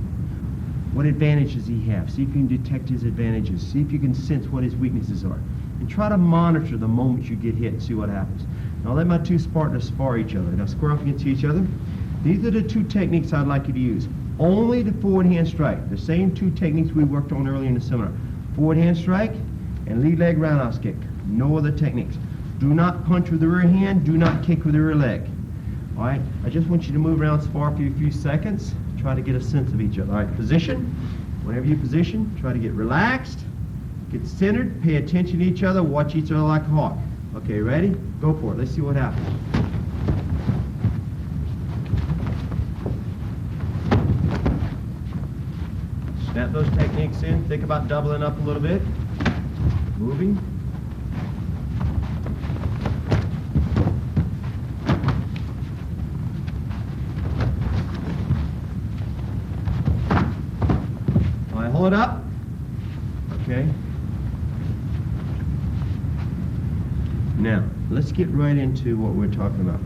What advantages he has. See if you can detect his advantages. See if you can sense what his weaknesses are. And try to monitor the moment you get hit and see what happens. Now let my 2 partners spar each other. Now square up against each other. These are the 2 techniques I'd like you to use. Only the forward hand strike. The same 2 techniques we worked on earlier in the seminar. Forward hand strike and lead leg roundhouse kick. No other techniques. Do not punch with the rear hand. Do not kick with the rear leg. All right? I just want you to move around spar for a few seconds. Try to get a sense of each other. All right, position. Whenever you position, try to get relaxed, get centered, pay attention to each other, watch each other like a hawk. Okay, ready? Go for it. Let's see what happens. Snap those techniques in. Think about doubling up a little bit. Moving. Hold it up. Okay. Now, let's get right into what we're talking about.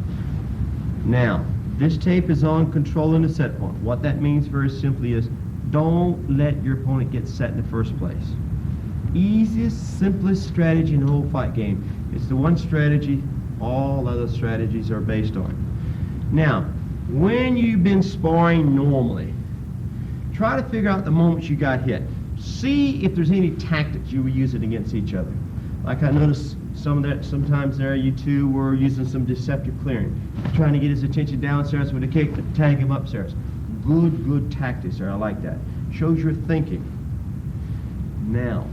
Now, this tape is on controlling the set point. What that means very simply is don't let your opponent get set in the first place. Easiest, simplest strategy in the whole fight game. It's the one strategy all other strategies are based on. Now, when you've been sparring normally, try to figure out the moments you got hit. See if there's any tactics you were using against each other. Like I noticed sometimes there you two were using some deceptive clearing. Trying to get his attention downstairs with a kick to tag him upstairs. Good tactics there, I like that. Shows your thinking. Now,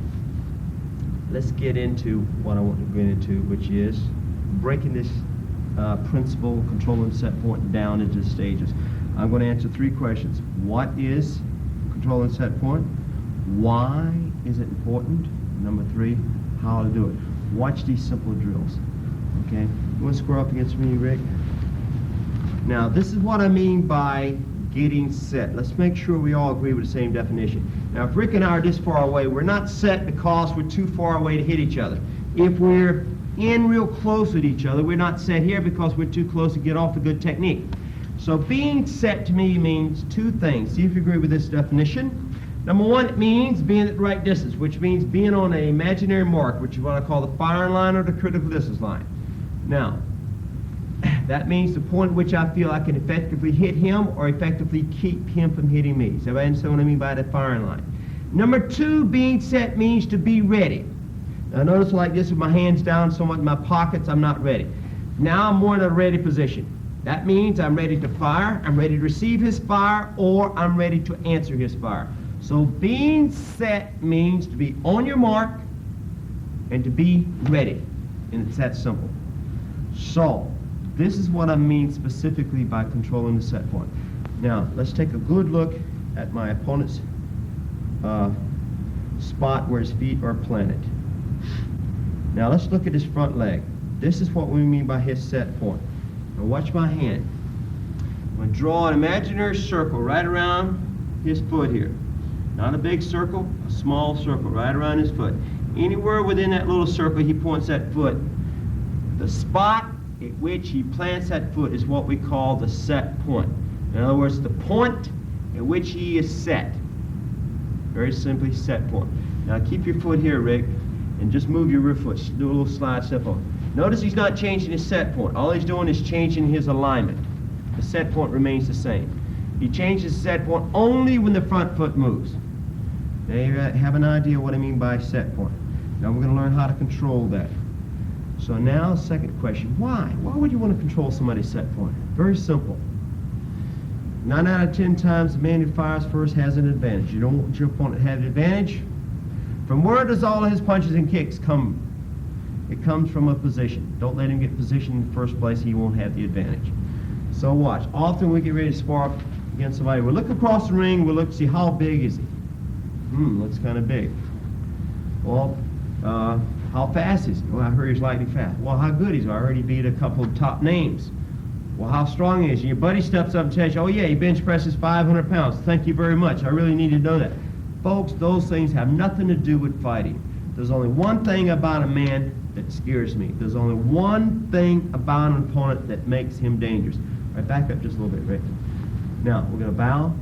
let's get into what I want to get into, which is breaking this principle, controlling set point down into stages. I'm going to answer 3 questions. What is control and set point? Why is it important? Number 3, how to do it. Watch these simple drills. Okay? You want to square up against me, Rick? Now, this is what I mean by getting set. Let's make sure we all agree with the same definition. Now, if Rick and I are this far away, we're not set because we're too far away to hit each other. If we're in real close with each other, we're not set here because we're too close to get off a good technique. So being set to me means 2 things. See if you agree with this definition. Number 1, it means being at the right distance, which means being on an imaginary mark, which is what I call the firing line or the critical distance line. Now, that means the point at which I feel I can effectively hit him or effectively keep him from hitting me. So I understand what I mean by the firing line. Number 2, being set means to be ready. Now notice like this with my hands down somewhat in my pockets, I'm not ready. Now I'm more in a ready position. That means I'm ready to fire, I'm ready to receive his fire, or I'm ready to answer his fire. So being set means to be on your mark and to be ready. And it's that simple. So, this is what I mean specifically by controlling the set point. Now, let's take a good look at my opponent's spot where his feet are planted. Now, let's look at his front leg. This is what we mean by his set point. Now, watch my hand. I'm going to draw an imaginary circle right around his foot here. Not a big circle, a small circle right around his foot. Anywhere within that little circle he points that foot. The spot at which he plants that foot is what we call the set point. In other words, the point at which he is set. Very simply, set point. Now keep your foot here, Rick, and just move your rear foot. Do a little slide step on. Notice he's not changing his set point. All he's doing is changing his alignment. The set point remains the same. He changes the set point only when the front foot moves. Now you have an idea what I mean by set point. Now we're going to learn how to control that. So now, second question, why? Why would you want to control somebody's set point? Very simple. 9 out of 10 times, the man who fires first has an advantage. You don't want your opponent to have an advantage. From where does all of his punches and kicks come? It comes from a position. Don't let him get positioned in the first place. He won't have the advantage. So watch. Often we get ready to spar against somebody. We'll look across the ring. We'll look to see how big is he. Looks kind of big. Well, how fast is he? Well, I heard he's lightning fast. Well, how good is he? I already beat a couple of top names. Well, how strong is he? Your buddy steps up and tells you, oh yeah, he bench presses 500 pounds. Thank you very much. I really need to know that. Folks, those things have nothing to do with fighting. There's only one thing about a man that scares me. There's only one thing about an opponent that makes him dangerous. All right, back up just a little bit, Rick. Now, we're going to bow.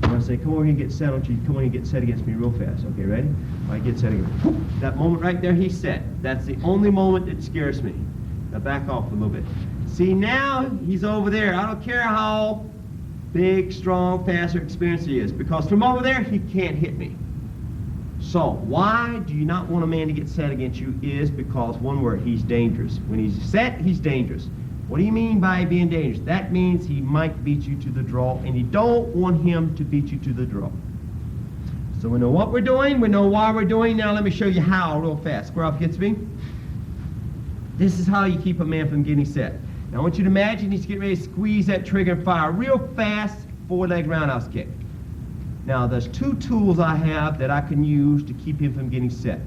I'm going to say, come over here and get set. Don't you come over here and get set against me real fast. Okay, ready? All right, get set again. That moment right there, he's set. That's the only moment that scares me. Now back off a little bit. See, now he's over there. I don't care how big, strong, fast, or experienced he is, because from over there, he can't hit me. So, why do you not want a man to get set against you is because, one word, he's dangerous. When he's set, he's dangerous. What do you mean by being dangerous? That means he might beat you to the draw, and you don't want him to beat you to the draw. So we know what we're doing, we know why we're doing. Now let me show you how real fast. Square off against me. This is how you keep a man from getting set. Now I want you to imagine he's getting ready to squeeze that trigger and fire real fast, 4-leg roundhouse kick. Now there's two tools I have that I can use to keep him from getting set.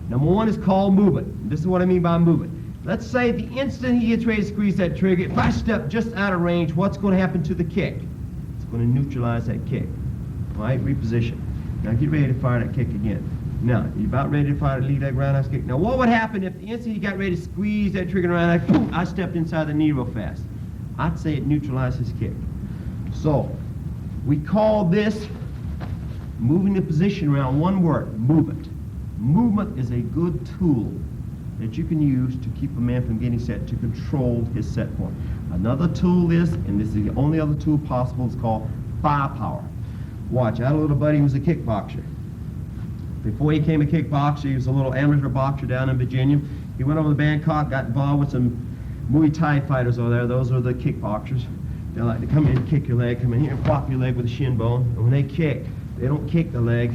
Number one is called movement. This is what I mean by movement. Let's say the instant he gets ready to squeeze that trigger, if I step just out of range, what's going to happen to the kick? It's going to neutralize that kick. All right, reposition. Now get ready to fire that kick again. Now, you're about ready to fire the lead leg roundhouse kick. Now what would happen if the instant he got ready to squeeze that trigger around, boom, I stepped inside the knee real fast? I'd say it neutralized his kick. So, we call this moving the position around, one word, movement. Movement is a good tool that you can use to keep a man from getting set, to control his set point. Another tool is, and this is the only other tool possible, is called firepower. Watch, I had a little buddy who was a kickboxer. Before he became a kickboxer, he was a little amateur boxer down in Virginia. He went over to Bangkok, got involved with some Muay Thai fighters over there. Those are the kickboxers. They like to come in and kick your leg, come in here and whop your leg with a shin bone. And when they kick, they don't kick the leg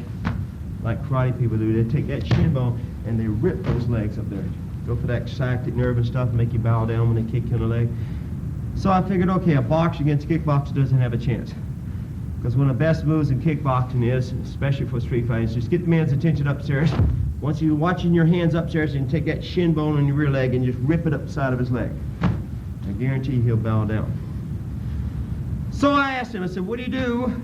like karate people do. They take that shin bone and they rip those legs up there. Go for that sciatic nerve and stuff and make you bow down when they kick you in the leg. So I figured, okay, a boxer against a kickboxer doesn't have a chance. Because one of the best moves in kickboxing is, especially for street fighting, is just get the man's attention upstairs. Once you're watching your hands upstairs, you can take that shin bone on your rear leg and just rip it up the side of his leg. I guarantee he'll bow down. So I asked him, I said, what do you do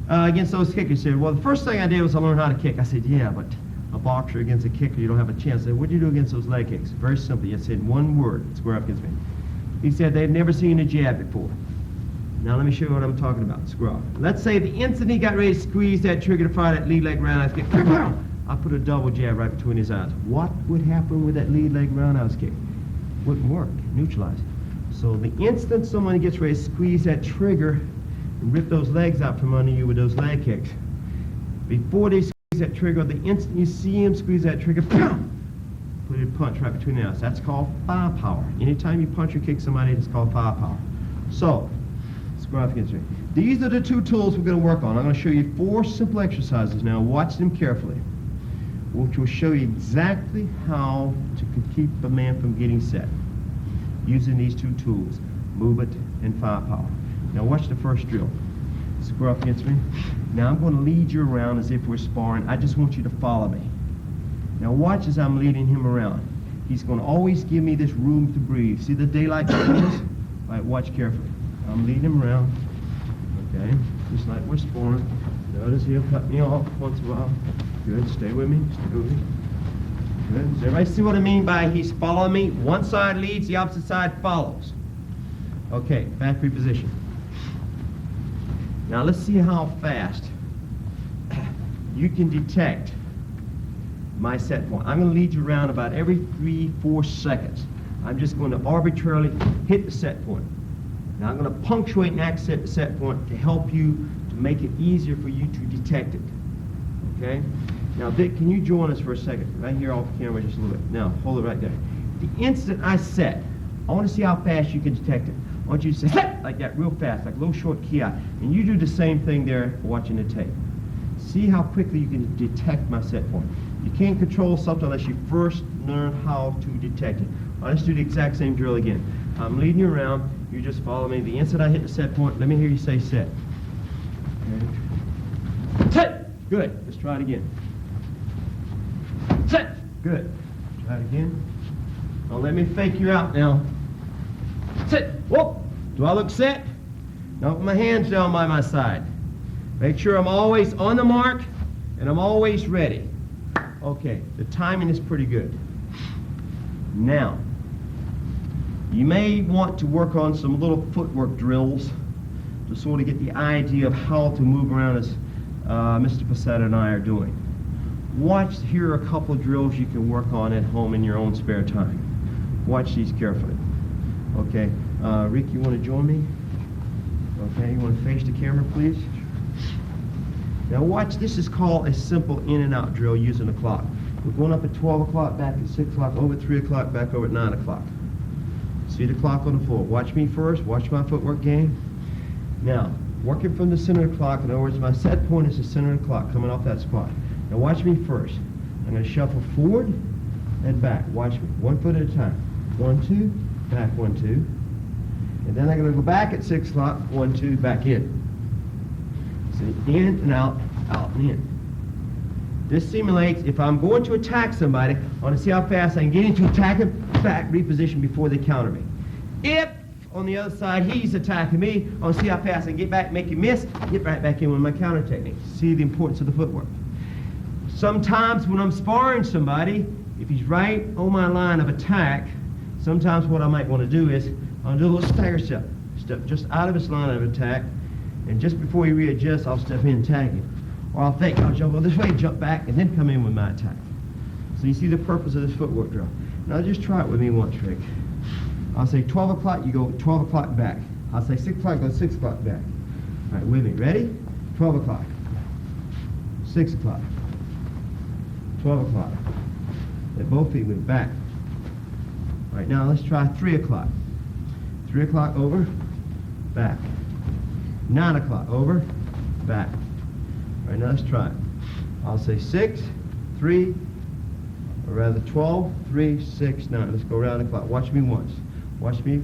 against those kickers? He said, well, the first thing I did was I learned how to kick. I said, yeah, but a boxer against a kicker, you don't have a chance. I said, what do you do against those leg kicks? Very simply. I said, one word, square up against me. He said, they've never seen a jab before. Now let me show you what I'm talking about, square off. Let's say the instant he got ready to squeeze that trigger to fire that lead leg roundhouse kick, I put a double jab right between his eyes. What would happen with that lead leg roundhouse kick? Wouldn't work, neutralize it. So the instant someone gets ready to squeeze that trigger and rip those legs out from under you with those leg kicks, before they squeeze that trigger, the instant you see him squeeze that trigger, put a punch right between the eyes. That's called firepower. Anytime you punch or kick somebody, it's called firepower. So, square off against me. These are the two tools we're going to work on. I'm going to show you 4 simple exercises now. Watch them carefully, which will show you exactly how to keep a man from getting set using these 2 tools, movement and firepower. Now watch the first drill. Square off against me. Now I'm going to lead you around as if we're sparring. I just want you to follow me. Now watch as I'm leading him around. He's going to always give me this room to breathe. See the daylight between us? All right, watch carefully. I'm leading him around. Okay, just like we're sparring. Notice he'll cut me off once in a while. Good, stay with me, stay with me. Good. Does everybody see what I mean by he's following me? One side leads, the opposite side follows. Okay, back reposition. Now let's see how fast you can detect my set point. I'm going to lead you around about every 3-4 seconds. I'm just going to arbitrarily hit the set point. Now I'm going to punctuate and accent the set point to help you, to make it easier for you to detect it. Okay? Now Vic, can you join us for a second? Right here off camera just a little bit. Now, hold it right there. The instant I set, I want to see how fast you can detect it. I want you to say set like that real fast, like a little short key out. And you do the same thing there watching the tape. See how quickly you can detect my set point. You can't control something unless you first learn how to detect it. All right, let's do the exact same drill again. I'm leading you around. You just follow me. The instant I hit the set point, let me hear you say set. Okay. Set! Good. Let's try it again. Set! Good. Try it again. Don't let me fake you out now. Set! Whoa! Do I look set? Now put my hands down by my side. Make sure I'm always on the mark and I'm always ready. Okay, the timing is pretty good. Now, you may want to work on some little footwork drills to sort of get the idea of how to move around as Mr. Passetta and I are doing. Watch, here are a couple of drills you can work on at home in your own spare time. Watch these carefully. Okay, Rick, you want to join me? Okay, you want to face the camera, please? Now watch, this is called a simple in and out drill using the clock. We're going up at 12 o'clock, back at 6 o'clock, over at 3 o'clock, back over at 9 o'clock. See the clock on the floor. Watch me first, watch my footwork game. Now, working from the center of the clock, in other words, my set point is the center of the clock, coming off that spot. Now watch me first. I'm going to shuffle forward and back. Watch me, 1 foot at a time. 1, 2, back, 1, 2. And then I'm going to go back at 6 o'clock, 1, 2, back in. See, in and out and in. This simulates, if I'm going to attack somebody, I want to see how fast I can get into attack him, back, reposition before they counter me. If, on the other side, he's attacking me, I want to see how fast I can get back, make him miss, get right back in with my counter technique. See the importance of the footwork. Sometimes when I'm sparring somebody, if he's right on my line of attack, sometimes what I might want to do is, I'll do a little stagger step. Step just out of his line of attack, and just before he readjusts, I'll step in and tag him. Or I'll think, I'll jump this way, jump back, and then come in with my attack. So you see the purpose of this footwork drill. Now just try it with me once, Rick. I'll say 12 o'clock, you go 12 o'clock back. I'll say 6 o'clock, go 6 o'clock back. All right, with me. Ready? 12 o'clock. 6 o'clock. 12 o'clock. Let both feet move back. All right, now let's try 3 o'clock. 3 o'clock over, back. 9 o'clock over, back. All right, now let's try it. I'll say 6, 3, or rather 12, 3, 6, 9. Let's go around the clock. Watch me once. Watch me.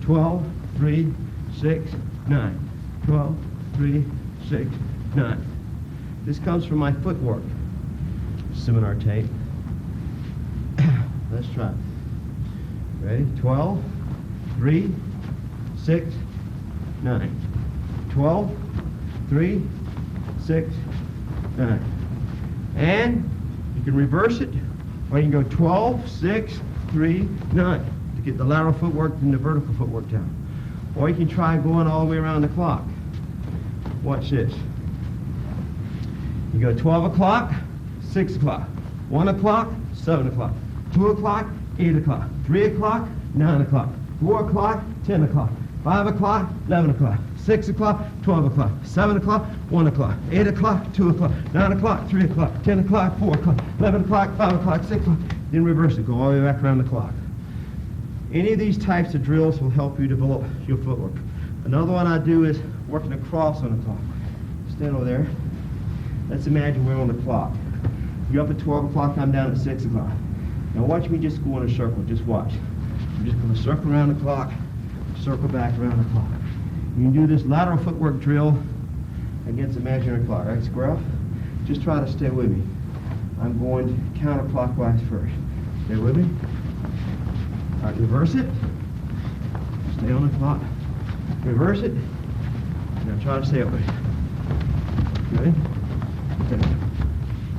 12, 3, 6, 9. 12, 3, 6, 9. This comes from my footwork seminar tape. Let's try it. Ready? 12, 3, 6, 9. 12, 3, 6, 9. And you can reverse it, or you can go 12, 6, 3, 9 to get the lateral footwork and the vertical footwork down. Or you can try going all the way around the clock. Watch this. You go 12 o'clock, 6 o'clock, 1 o'clock, 7 o'clock, 2 o'clock, 8 o'clock, 3 o'clock, 9 o'clock, 4 o'clock, 10 o'clock, 5 o'clock, 11 o'clock, 6 o'clock, 12 o'clock, 7 o'clock, 1 o'clock, 8 o'clock, 2 o'clock, 9 o'clock, 3 o'clock, 10 o'clock, 4 o'clock, 11 o'clock, 5 o'clock, 6 o'clock. Then reverse it, go all the way back around the clock. Any of these types of drills will help you develop your footwork. Another one I do is working across on the clock. Stand over there. Let's imagine we're on the clock. You're up at 12 o'clock, I'm down at 6 o'clock. Now watch me just go in a circle, just watch. I'm just going to circle around the clock, circle back around the clock. You can do this lateral footwork drill against imaginary clock, right, squirrel? Just try to stay with me. I'm going counterclockwise first. Stay with me. All right, reverse it. Stay on the clock. Reverse it. Now try to stay up with it. Good? Okay.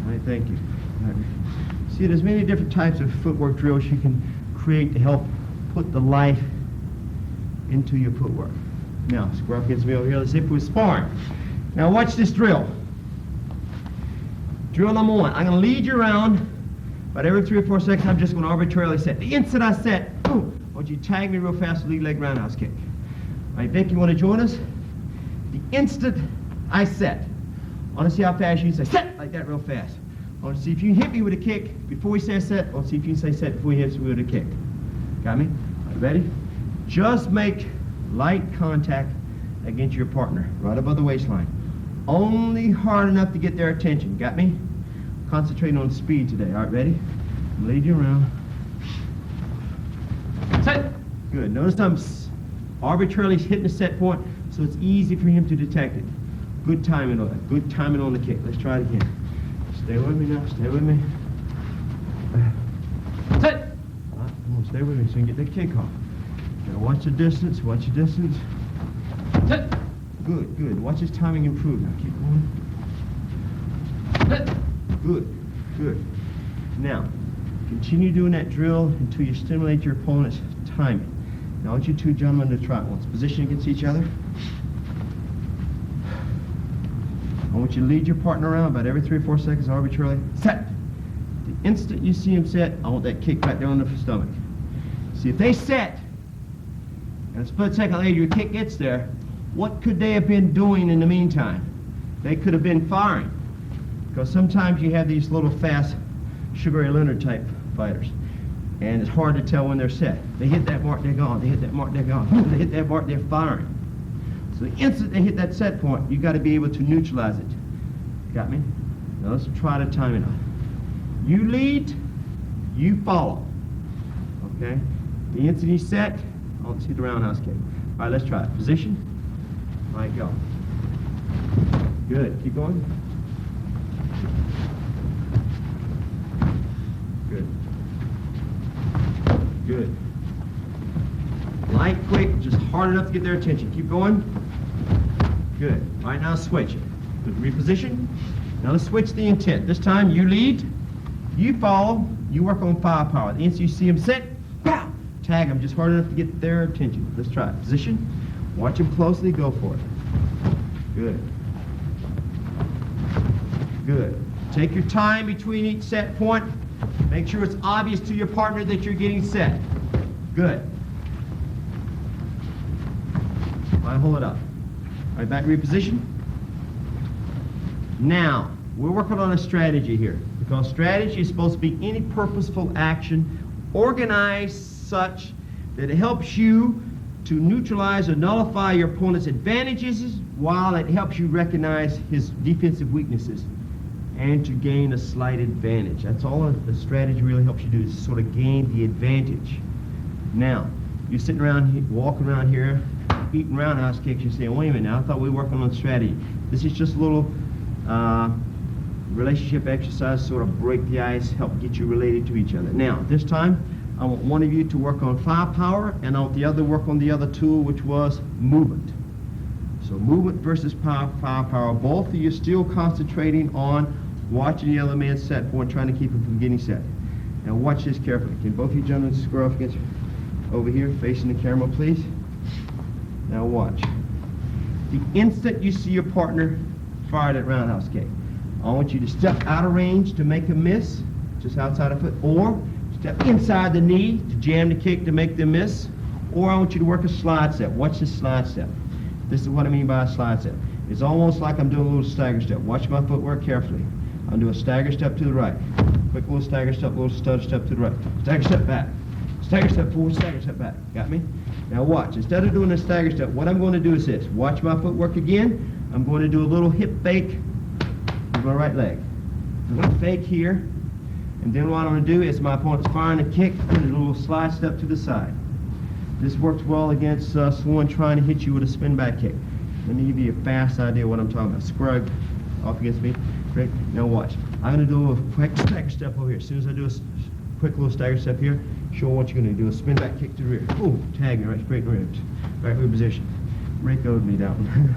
All right, thank you. All right. See, there's many different types of footwork drills you can create to help put the life into your footwork. Now, square up against me over here. Let's see if we're sparring. Now, watch this drill. Drill number 1. I'm going to lead you around. About every 3 or 4 seconds, I'm just going to arbitrarily set. The instant I set, boom, I want you to tag me real fast with lead leg roundhouse kick. All right, Vic, you want to join us? The instant I set, I want to see how fast you say set like that real fast. I want to see if you can hit me with a kick before we say set. I want to see if you can say set before you hit me with a kick. Got me? All right, ready? Just make light contact against your partner, right above the waistline. Only hard enough to get their attention. Got me? Concentrating on speed today. All right, ready? Lead you around. Set. Good. Notice I'm arbitrarily hitting the set point, so it's easy for him to detect it. Good timing on that. Good timing on the kick. Let's try it again. Stay with me now. Stay with me. Set. All right, come on, stay with me so you can get that kick off. Now watch the distance. Watch the distance. Set. Good, good. Watch his timing improve. Now keep going. Set. Good, good. Now, continue doing that drill until you stimulate your opponent's timing. Now I want you two gentlemen to try it once. Position against each other. I want you to lead your partner around about every 3 or 4 seconds arbitrarily. Set. The instant you see him set, I want that kick back there on the stomach. See, if they set, and a split second later your kick gets there, what could they have been doing in the meantime? They could have been firing. Because sometimes you have these little fast Sugar Ray Leonard type fighters. And it's hard to tell when they're set. They hit that mark, they're gone. They hit that mark, they're gone. They hit that mark, they're firing. So the instant they hit that set point, you got to be able to neutralize it. Got me? Now let's try to time it out. You lead, you follow. Okay? The instant he's set, I want to see the roundhouse kick. All right, let's try it. Position. All right, go. Good. Keep going. Good. Good. Light, quick, just hard enough to get their attention. Keep going. Good. All right, now switch it. Good. Reposition. Now let's switch the intent. This time you lead, you follow, you work on firepower. The instant you see them set, pow, tag them just hard enough to get their attention. Let's try it. Position. Watch them closely. Go for it. Good. Good. Take your time between each set point. Make sure it's obvious to your partner that you're getting set. Good. All right, hold it up. All right, back reposition. Now, we're working on a strategy here, because strategy is supposed to be any purposeful action organized such that it helps you to neutralize or nullify your opponent's advantages while it helps you recognize his defensive weaknesses and to gain a slight advantage. That's all the strategy really helps you do, is sort of gain the advantage. Now, you're sitting around, walking around here, eating roundhouse kicks, you're saying, wait a minute now, I thought we were working on strategy. This is just a little relationship exercise, sort of break the ice, help get you related to each other. Now, this time, I want one of you to work on firepower, and I want the other to work on the other tool, which was movement. So movement versus firepower. Both of you still concentrating on watching the other man's set point, trying to keep him from getting set. Now watch this carefully. Can both of you gentlemen square off against over here, facing the camera, please? Now watch. The instant you see your partner fire that roundhouse kick, I want you to step out of range to make a miss, just outside of foot, or step inside the knee to jam the kick to make the miss, or I want you to work a slide step. Watch this slide step. This is what I mean by a slide step. It's almost like I'm doing a little stagger step. Watch my footwork carefully. I'm doing a stagger step to the right. Quick little stagger step, little stutter step to the right. Stagger step back. Stagger step forward, stagger step back. Got me? Now watch. Instead of doing a stagger step, what I'm going to do is this. Watch my footwork again. I'm going to do a little hip fake with my right leg. I'm going to fake here. And then what I'm going to do is my opponent's firing a kick, and a little slide step to the side. This works well against someone trying to hit you with a spin back kick. Let me give you a fast idea of what I'm talking about. Square off against me. Great. Now watch. I'm going to do a quick stagger step over here. As soon as I do a quick little stagger step here, show what you're going to do. A spin back kick to the rear. Boom. Tag me right straight in the ribs. Right rear position. Rick owed me that one.